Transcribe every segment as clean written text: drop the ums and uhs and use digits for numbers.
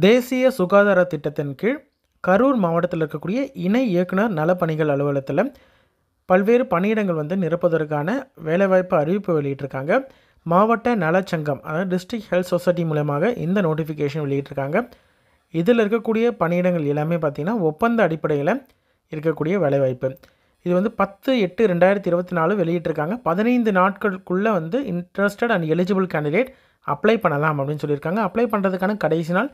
தேசிய சுகாதார திட்டத்தின் கீழ் கரூர் மாவட்டத்தில் இருக்கக்கூடிய இணை இயக்குனர் நலப்பணிகள் அலுவலகத்தில் பல்வேறு பணியிடங்கள் நிரப்புவதற்கான வேலைவாய்ப்பு அறிவிப்பு வெளியிட்டிருக்காங்க. மாவட்ட நலச்சங்கம், அதாவது டிஸ்ட்ரிக்ட் ஹெல்த் சொசைட்டி மூலமாக இந்த நோட்டிஃபிகேஷன் வெளியிட்டிருக்காங்க. இதில் இருக்கக்கூடிய பணியிடங்கள் எல்லாமே பார்த்திங்கன்னா ஒப்பந்த அடிப்படையில் இருக்கக்கூடிய வேலைவாய்ப்பு. இது 10/8/2024 வெளியிட்டிருக்காங்க. 15 நாட்களுக்குள்ளே interested and eligible candidate apply பண்ணலாம் அப்படின்னு சொல்லியிருக்காங்க. அப்ளை பண்ணுறதுக்கான கடைசி நாள்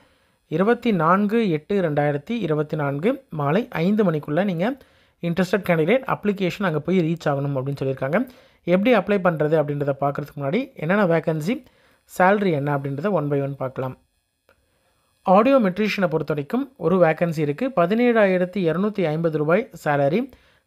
24/8/2024 மாலை 5 மணிக்குள்ளே நீங்கள் இன்ட்ரெஸ்டட் கேண்டிடேட் அப்ளிகேஷன் அங்கே போய் ரீச் ஆகணும் அப்படின்னு சொல்லியிருக்காங்க. எப்படி அப்ளை பண்ணுறது அப்படின்றத பார்க்குறதுக்கு முன்னாடி என்னென்ன வேக்கன்சி, சேலரி என்ன அப்படின்றத 1 by 1 பார்க்கலாம். ஆடியோ மெட்ரிஷியனை பொறுத்த வரைக்கும் ஒரு வேக்கன்சி இருக்குது. 17,250 ரூபாய் salary.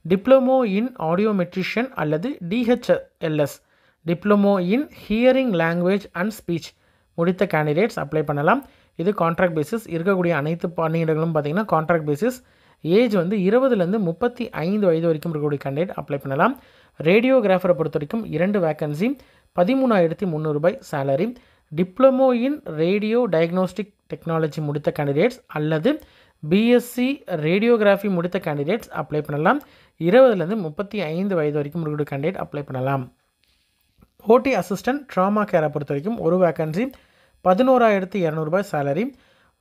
Diploma in audio metrician அல்லது DHLS, diploma in hearing language and speech முடித்த கேண்டிடேட்ஸ் அப்ளை பண்ணலாம். இது கான்ட்ராக்ட் பேசிஸ். இருக்கக்கூடிய அனைத்து பணியிடங்களும் பார்த்திங்கன்னா கான்ட்ராக்ட் பேசிஸ். ஏஜ் 20லேருந்து 35 வயது வரைக்கும் இருக்கக்கூடிய கேண்டிடேட் அப்ளை பண்ணலாம். ரேடியோகிராஃபரை பொறுத்த வரைக்கும் 2 வேக்கன்சி. 13,300 ரூபாய் salary. Diploma in radio diagnostic technology முடித்த கேண்டிடேட்ஸ் அல்லது பிஎஸ்சி ரேடியோகிராஃபி முடித்த கேண்டிடேட்ஸ் அப்ளை பண்ணலாம். 20லேருந்து 35 வயது வரைக்கும் இருக்கக்கூடிய கேண்டிடேட் அப்ளை பண்ணலாம். ஓடி அசிஸ்டன்ட் ட்ராமா கேரை பொறுத்த வரைக்கும் ஒரு வேக்கன்சி. 11,200 ரூபாய் சேலரி.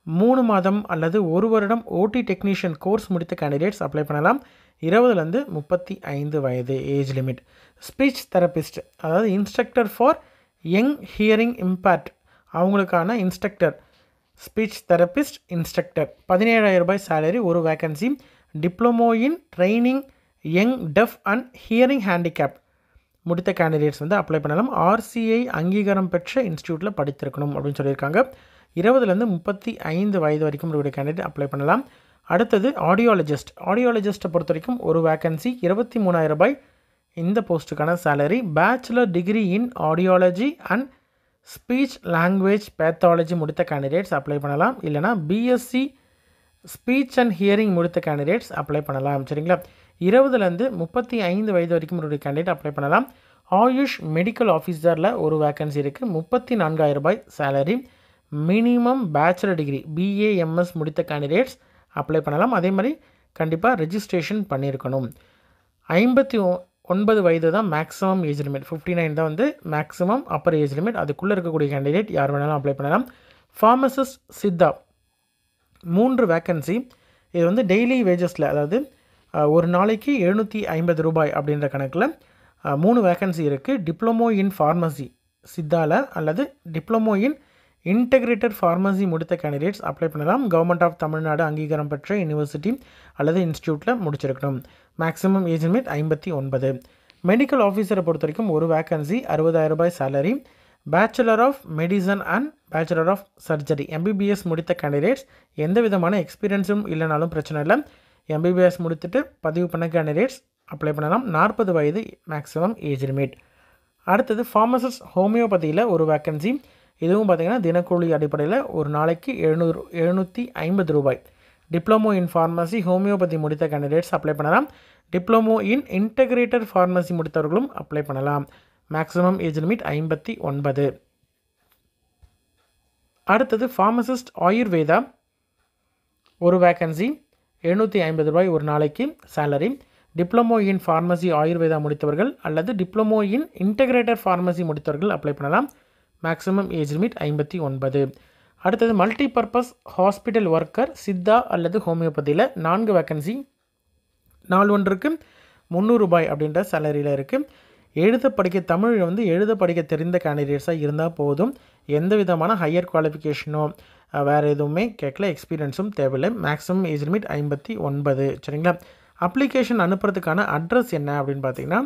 3 மாதம் அல்லது 1 வருடம் ஓடி டெக்னீஷியன் கோர்ஸ் முடித்த கேண்டிடேட்ஸ் அப்ளை பண்ணலாம். 20லேருந்து 35 வயது ஏஜ் லிமிட். ஸ்பீச் தெரபிஸ்ட், அதாவது instructor for young hearing impaired, அவங்களுக்கான இன்ஸ்ட்ரக்டர், ஸ்பீச் தெரபிஸ்ட் இன்ஸ்ட்ரக்டர், 17,000 ரூபாய் சேலரி, ஒரு vacancy. Diploma in training young deaf and hearing handicap முடித்த கேண்டிடேட்ஸ் அப்ளை பண்ணலாம். ஆர்சிஐ அங்கீகாரம் பெற்ற இன்ஸ்டியூட்டில் படித்திருக்கணும் அப்படின்னு சொல்லியிருக்காங்க. 20லேருந்து 35 வயது வரைக்கும் இருக்கக்கூடிய கேண்டிடேட் அப்ளை பண்ணலாம். அடுத்தது ஆடியாலஜிஸ்ட். ஆடியாலஜிஸ்ட்டை பொறுத்த வரைக்கும் ஒரு வேக்கன்சி. 23,000 ரூபாய் இந்த போஸ்ட்டுக்கான salary. Bachelor degree in audiology and speech language pathology முடித்த கேண்டிடேட்ஸ் அப்ளை பண்ணலாம். இல்லைனா பிஎஸ்சி ஸ்பீச் அண்ட் ஹியரிங் முடித்த கேண்டிடேட்ஸ் அப்ளை பண்ணலாம். சரிங்களா? 20லேருந்து 35 வயது வரைக்கும் இருக்கக்கூடிய கேண்டிடேட் அப்ளை பண்ணலாம். ஆயுஷ் மெடிக்கல் ஆஃபீஸரில் ஒரு வேக்கன்சி இருக்குது. 34,000 ரூபாய் salary. Minimum bachelor degree BAMS முடித்த கேண்டிடேட்ஸ் அப்ளை பண்ணலாம். அதே மாதிரி கண்டிப்பாக ரெஜிஸ்ட்ரேஷன் பண்ணியிருக்கணும். 59 வயது தான் மேக்ஸிமம் ஏஜ் லிமிட். 59 தான் மேக்ஸிமம் அப்பர் ஏஜ் லிமிட். அதுக்குள்ளே இருக்கக்கூடிய கேண்டிடேட் யார் வேணாலும் அப்ளை பண்ணலாம். Pharmacist Siddha 3 vacancy. இது டெய்லி வேஜஸில், அதாவது ஒரு நாளைக்கு 750 ரூபாய் அப்படின்ற கணக்கில் 3 வேக்கன்சி இருக்குது. டிப்ளமோ இன் ஃபார்மசி சித்தாவில் அல்லது diploma in integrated pharmacy candidates candidates apply பண்ணலாம். கவர்மெண்ட் ஆஃப் தமிழ்நாடு அங்கீகாரம் பெற்ற யூனிவர்சிட்டி அல்லது இன்ஸ்டியூட்டில் முடிச்சிருக்கணும். Maximum age limit 59. மெடிக்கல் ஆஃபீஸரை பொறுத்த வரைக்கும் ஒரு வேக்கன்சி. 60,000 ரூபாய் salary. Bachelor of medicine and bachelor of surgery MBBS முடித்த கேண்டிடேட்ஸ், எந்த விதமான எக்ஸ்பீரியன்ஸும் இல்லைனாலும் பிரச்சனை இல்லை. எம்பிபிஎஸ் முடித்துட்டு பதிவு பண்ண கேண்டிடேட்ஸ் அப்ளை பண்ணலாம். 40 வயது மேக்ஸிமம் ஏஜ் லிமிட். அடுத்தது ஃபார்மசிஸ்ட் ஹோமியோபதியில் ஒரு வேக்கன்சி. இதுவும் பார்த்திங்கன்னா தினக்கூலி அடிப்படையில் ஒரு நாளைக்கு 750 ரூபாய். டிப்ளமோ இன் ஃபார்மசி ஹோமியோபதி முடித்த கேண்டிடேட்ஸ் அப்ளை பண்ணலாம். டிப்ளமோ இன் இன்டெகிரேட்டட் ஃபார்மசி முடித்தவர்களும் அப்ளை பண்ணலாம். Maximum age limit 59. அடுத்தது ஃபார்மசிஸ்ட் ஆயுர்வேதா ஒரு வேக்கன்சி. 750 ரூபாய் ஒரு நாளைக்கு salary. Diploma in pharmacy Ayurveda முடித்தவர்கள் அல்லது டிப்ளமோ இன் இன்டெகிரேட்டட் ஃபார்மசி முடித்தவர்கள் அப்ளை பண்ணலாம். Maximum age limit 59. அடுத்தது multi purpose hospital worker Siddha அல்லது ஹோமியோபதியில் 4 வேக்கன்சி. நாள் ஒன்றுக்கு 300 ரூபாய் அப்படின்ற சேலரியில் இருக்குது. எழுத படிக்க தமிழ் எழுத படிக்க தெரிந்த கேண்டிடேட்ஸாக இருந்தால் போதும். எந்த விதமான ஹையர் குவாலிஃபிகேஷனோ வேறு எதுவுமே கேட்கல, எக்ஸ்பீரியன்ஸும் தேவையில்லை. Maximum age limit 59. சரிங்களா? அப்ளிகேஷன் அனுப்புறதுக்கான அட்ரஸ் என்ன அப்படின்னு பார்த்தீங்கன்னா,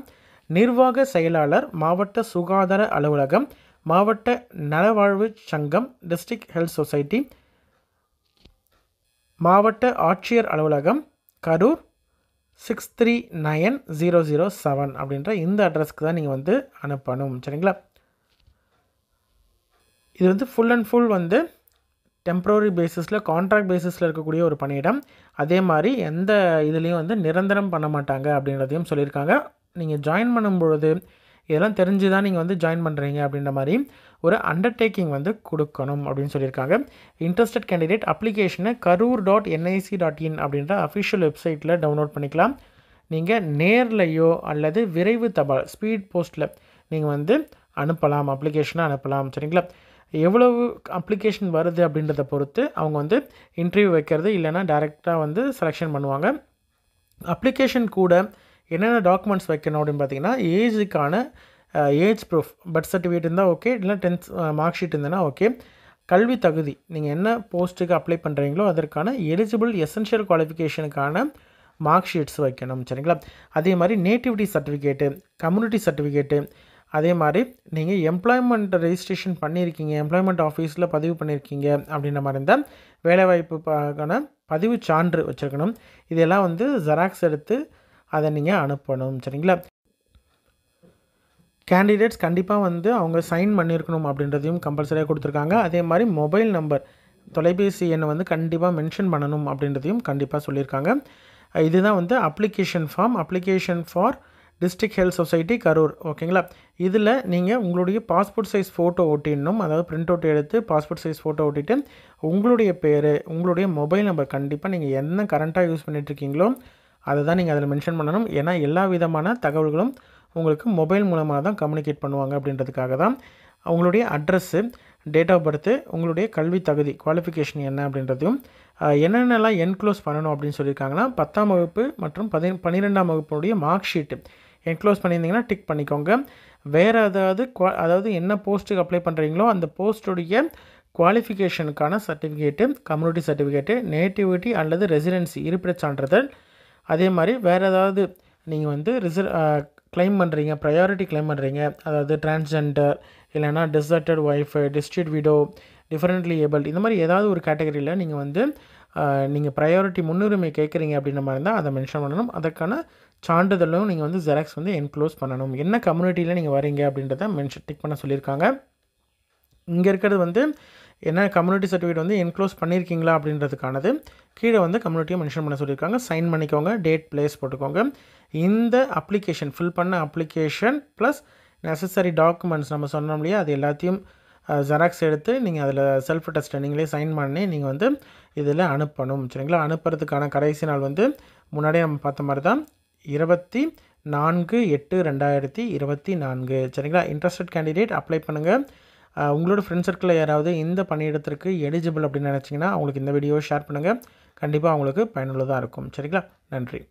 நிர்வாக செயலாளர், மாவட்ட சுகாதார அலுவலகம், மாவட்ட நலவாழ்வு சங்கம், டிஸ்ட்ரிக்ட் ஹெல்த் சொசைட்டி, மாவட்ட ஆட்சியர் அலுவலகம், கரூர் 639007 அப்படின்ற இந்த அட்ரஸ்க்கு தான் நீங்கள் அனுப்பணும். சரிங்களா? இது ஃபுல் அண்ட் ஃபுல் டெம்ப்ரரி பேசிஸில், கான்ட்ராக்ட் பேசிஸில் இருக்கக்கூடிய ஒரு பணியிடம். அதே மாதிரி எந்த இதுலேயும் நிரந்தரம் பண்ண மாட்டாங்க அப்படின்றதையும் சொல்லியிருக்காங்க. நீங்கள் ஜாயின் பண்ணும்பொழுது இதெல்லாம் தெரிஞ்சு தான் நீங்கள் ஜாயின் பண்ணுறீங்க அப்படின்ற மாதிரி ஒரு அண்டர்டேக்கிங் வந்து கொடுக்கணும் அப்படின்னு சொல்லியிருக்காங்க. இன்ட்ரெஸ்டட் கேண்டிடேட் அப்ளிகேஷனை karur.nic.in அப்படின்ற அஃபிஷியல் வெப்சைட்டில் டவுன்லோட் பண்ணிக்கலாம். நீங்கள் நேர்லையோ அல்லது விரைவு தபால் ஸ்பீட் போஸ்ட்டில் நீங்கள் வந்து அனுப்பலாம், அப்ளிகேஷனை அனுப்பலாம். சரிங்களா? எவ்வளவு அப்ளிகேஷன் வருது அப்படின்றத பொறுத்து அவங்க வந்து இன்டர்வியூ வைக்கிறது இல்லைனா டைரெக்டாக வந்து செலெக்ஷன் பண்ணுவாங்க. அப்ளிகேஷன் கூட என்னென்ன டாக்குமெண்ட்ஸ் வைக்கணும் அப்படின்னு பார்த்தீங்கன்னா, ஏஜுக்கான ஏஜ் ப்ரூஃப், பர்த் சர்டிஃபிகேட் இருந்தால் ஓகே, இல்லை 10th மார்க் ஷீட் இருந்ததுன்னா ஓகே. கல்வி தகுதி, நீங்கள் என்ன போஸ்ட்டுக்கு அப்ளை பண்ணுறீங்களோ அதற்கான எலிஜிபிள் எசென்ஷியல் குவாலிஃபிகேஷனுக்கான மார்க் ஷீட்ஸ் வைக்கணும். சரிங்களா? அதே மாதிரி நேட்டிவிட்டி சர்டிஃபிகேட்டு, கம்யூனிட்டி சர்டிஃபிகேட்டு, அதே மாதிரி நீங்கள் எம்ப்ளாய்மெண்ட் ரெஜிஸ்ட்ரேஷன் பண்ணியிருக்கீங்க, எம்ப்ளாய்மெண்ட் ஆஃபீஸில் பதிவு பண்ணியிருக்கீங்க அப்படின்ற மாதிரி இருந்தால் வேலைவாய்ப்புக்கான பதிவு சான்று வச்சுருக்கணும். இதெல்லாம் வந்து ஜெராக்ஸ் எடுத்து அதை நீங்கள் அனுப்பணும். சரிங்களா? கேண்டிடேட்ஸ் கண்டிப்பாக வந்து அவங்க சைன் பண்ணியிருக்கணும் அப்படின்றதையும் கம்பல்சரியாக கொடுத்துருக்காங்க. அதே மாதிரி மொபைல் நம்பர், தொலைபேசி எண்ணை வந்து கண்டிப்பாக மென்ஷன் பண்ணணும் அப்படின்றதையும் கண்டிப்பாக சொல்லியிருக்காங்க. இதுதான் வந்து application for district health society Karur. ஓகேங்களா? இதில் நீங்கள் உங்களுடைய பாஸ்போர்ட் சைஸ் ஃபோட்டோ ஒட்டிடணும். அதாவது பிரிண்ட் அவுட் எடுத்து பாஸ்போர்ட் சைஸ் ஃபோட்டோ ஒட்டிட்டு உங்களுடைய பேர், உங்களுடைய மொபைல் நம்பர் கண்டிப்பாக நீங்கள் என்ன கரண்ட்டாக யூஸ் பண்ணிகிட்ருக்கீங்களோ அதை தான் நீங்கள் அதில் மென்ஷன் பண்ணணும். ஏன்னா எல்லா விதமான தகவல்களும் உங்களுக்கு மொபைல் மூலமாக தான் கம்யூனிகேட் பண்ணுவாங்க அப்படின்றதுக்காக தான். உங்களுடைய அட்ரஸ்ஸு, டேட் ஆஃப் பர்த்து, உங்களுடைய கல்வி தகுதி குவாலிஃபிகேஷன் என்ன அப்படின்றதையும் என்னென்னலாம் என்க்ளோஸ் பண்ணணும் அப்படின்னு சொல்லியிருக்காங்கன்னா 10ஆம் வகுப்பு மற்றும் 12ஆம் வகுப்புடைய மார்க் ஷீட்டு என்க்ளோஸ் பண்ணியிருந்தீங்கன்னா டிக் பண்ணிக்கோங்க. வேறு அதாவது என்ன போஸ்ட்டுக்கு அப்ளை பண்ணுறீங்களோ அந்த போஸ்ட்டுடைய குவாலிஃபிகேஷனுக்கான சர்டிஃபிகேட்டு, கம்யூனிட்டி சர்டிஃபிகேட்டு, நேட்டிவிட்டி அல்லது ரெசிடென்சி இருப்பிடச் சான்றிதழ், அதே மாதிரி வேறு ஏதாவது நீங்கள் வந்து கிளைம் பண்ணுறீங்க, ப்ரையாரிட்டி கிளைம் பண்ணுறீங்க, அதாவது டிரான்ஸ்ஜெண்டர் இல்லைனா deserted wife, district widow, differently abled, இந்த மாதிரி ஏதாவது ஒரு கேட்டகரியில் நீங்கள் வந்து நீங்கள் ப்ரையாரிட்டி முன்னுரிமை கேட்குறீங்க அப்படின்ற மாதிரி இருந்தால் அதை மென்ஷன் பண்ணணும். அதற்கான சான்றிதழும் நீங்கள் வந்து ஜெராக்ஸ் வந்து என்க்ளோஸ் பண்ணணும். என்ன கம்யூனிட்டியில் நீங்கள் வரீங்க அப்படின்றத டிக் பண்ண சொல்லியிருக்காங்க. இங்கே இருக்கிறது வந்து என்ன கம்யூனிட்டி சர்டிஃபிகேட் வந்து என்க்ளோஸ் பண்ணியிருக்கீங்களா அப்படின்றதுக்கானது. கீழே வந்து கம்யூனிட்டியை மென்ஷன் பண்ண சொல்லியிருக்காங்க. சைன் பண்ணிக்கோங்க, டேட், பிளேஸ் போட்டுக்கோங்க. இந்த அப்ளிகேஷன் ஃபில் பண்ண அப்ளிகேஷன் ப்ளஸ் நெசசரி டாக்குமெண்ட்ஸ் நம்ம சொன்னோம் இல்லையா, அது எல்லாத்தையும் ஜெராக்ஸ் எடுத்து நீங்கள் அதில் செல்ஃப் டெஸ்ட்டை நீங்களே சைன் பண்ணி நீங்கள் வந்து இதில் அனுப்பணும். சரிங்களா? அனுப்புறதுக்கான கடைசி நாள் வந்து முன்னாடியே நம்ம பார்த்த மாதிரி தான் 24/8/2024. சரிங்களா? இன்ட்ரெஸ்டட் கேண்டிடேட் அப்ளை பண்ணுங்கள். உங்களோட ஃப்ரெண்ட் சர்க்கிளில் யாராவது இந்த பணியிடத்திற்கு எலிஜிபிள் அப்படின்னு நினச்சிங்கன்னா அவங்களுக்கு இந்த வீடியோவை ஷேர் பண்ணுங்கள். கண்டிப்பாக அவங்களுக்கு பயனுள்ளதாக இருக்கும். சரிங்களா? நன்றி.